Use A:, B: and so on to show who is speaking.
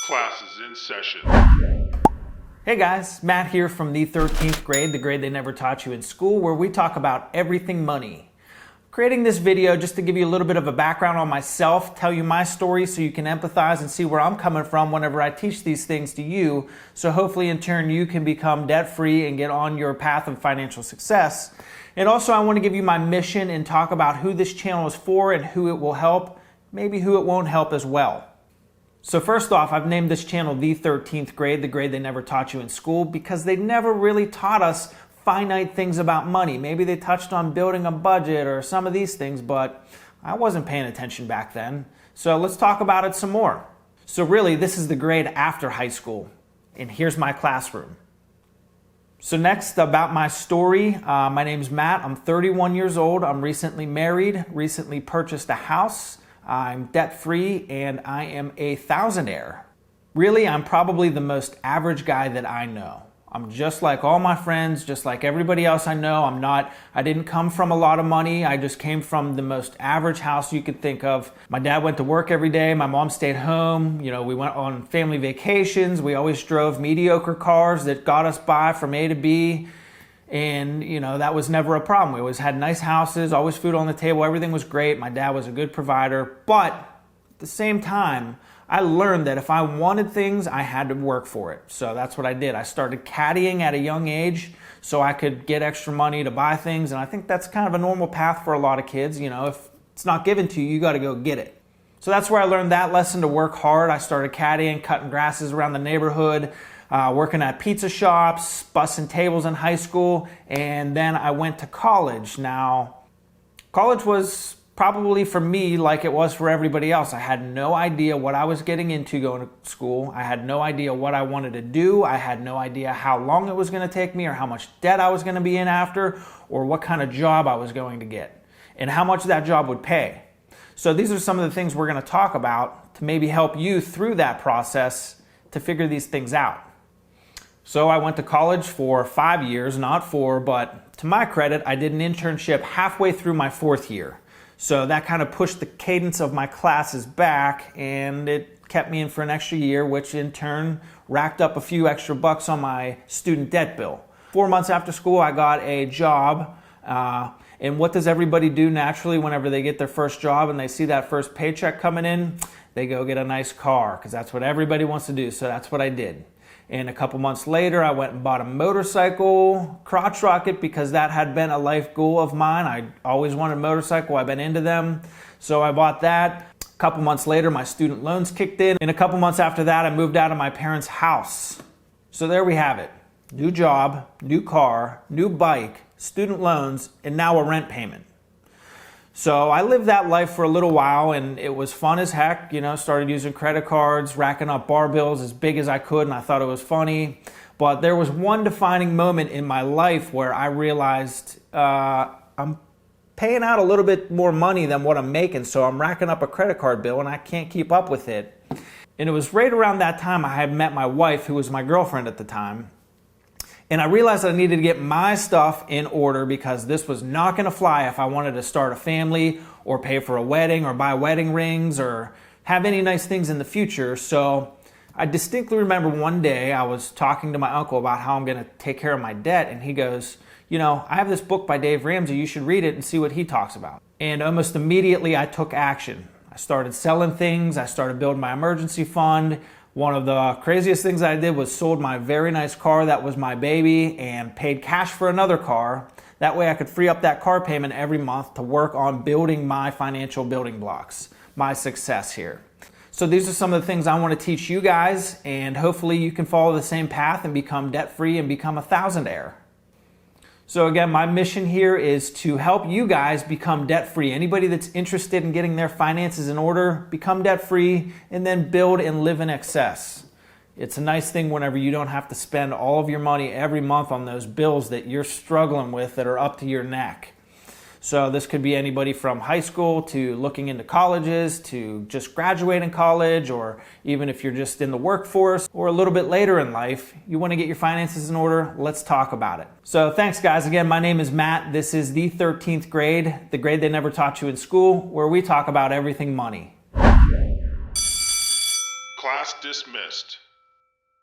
A: Class is in session.
B: Hey guys, Matt here from the 13th grade, the grade they never taught you in school, where we talk about everything money. Creating this video just to give you a little bit of a background on myself, tell you my story so you can empathize and see where I'm coming from whenever I teach these things to you, so hopefully in turn you can become debt-free and get on your path of financial success. And also I want to give you my mission and talk about who this channel is for and who it will help, maybe who it won't help as well. So first off, I've named this channel the 13th grade, the grade they never taught you in school, because they never really taught us finite things about money. Maybe they touched on building a budget or some of these things, but I wasn't paying attention back then. So let's talk about it some more. So really, this is the grade after high school, and here's my classroom. So next, about my story, my name's Matt. I'm 31 years old. I'm recently married, recently purchased a house. I'm debt-free, and I am a Thousandaire. Really, I'm probably the most average guy that I know. I'm just like all my friends, just like everybody else I know. I didn't come from a lot of money. I just came from the most average house you could think of. My dad went to work every day. My mom stayed home. You know, we went on family vacations. We always drove mediocre cars that got us by from A to B. And, you know, that was never a problem. We always had nice houses, always food on the table. Everything was great. My dad was a good provider. But at the same time, I learned that if I wanted things, I had to work for it. So that's what I did. I started caddying at a young age so I could get extra money to buy things. And I think that's kind of a normal path for a lot of kids. You know, if it's not given to you, you got to go get it. So that's where I learned that lesson, to work hard. I started caddying, cutting grasses around the neighborhood, working at pizza shops, bussing tables in high school, and then I went to college. Now, college was probably for me like it was for everybody else. I had no idea what I was getting into going to school. I had no idea what I wanted to do. I had no idea how long it was going to take me or how much debt I was going to be in after or what kind of job I was going to get and how much that job would pay. So these are some of the things we're going to talk about to maybe help you through that process to figure these things out. So I went to college for 5 years, not 4, but to my credit, I did an internship halfway through my 4th year. So that kind of pushed the cadence of my classes back, and it kept me in for an extra year, which in turn racked up a few extra bucks on my student debt bill. 4 months after school, I got a job. And what does everybody do naturally whenever they get their first job and they see that first paycheck coming in? They go get a nice car, because that's what everybody wants to do. So that's what I did. And a couple months later, I went and bought a motorcycle, crotch rocket, because that had been a life goal of mine. I always wanted a motorcycle. I've been into them. So I bought that. A couple months later, my student loans kicked in. And a couple months after that, I moved out of my parents' house. So there we have it. New job, new car, new bike, student loans, and now a rent payment. So I lived that life for a little while, and it was fun as heck. You know, started using credit cards, racking up bar bills as big as I could, and I thought it was funny. But there was one defining moment in my life where I realized I'm paying out a little bit more money than what I'm making, so I'm racking up a credit card bill, and I can't keep up with it. And it was right around that time I had met my wife, who was my girlfriend at the time. And I realized I needed to get my stuff in order, because this was not going to fly if I wanted to start a family or pay for a wedding or buy wedding rings or have any nice things in the future. So I distinctly remember one day I was talking to my uncle about how I'm going to take care of my debt. And he goes, you know, I have this book by Dave Ramsey. You should read it and see what he talks about. And almost immediately I took action. I started selling things. I started building my emergency fund. One of the craziest things I did was sold my very nice car that was my baby and paid cash for another car. That way I could free up that car payment every month to work on building my financial building blocks, my success here. So these are some of the things I want to teach you guys, and hopefully you can follow the same path and become debt-free and become a Thousandaire. So again, my mission here is to help you guys become debt-free. Anybody that's interested in getting their finances in order, become debt-free, and then build and live in excess. It's a nice thing whenever you don't have to spend all of your money every month on those bills that you're struggling with that are up to your neck. So this could be anybody from high school to looking into colleges to just graduating college, or even if you're just in the workforce or a little bit later in life, you want to get your finances in order. Let's talk about it. So thanks guys. Again, my name is Matt. This is the 13th grade, the grade they never taught you in school, where we talk about everything money.
A: Class dismissed.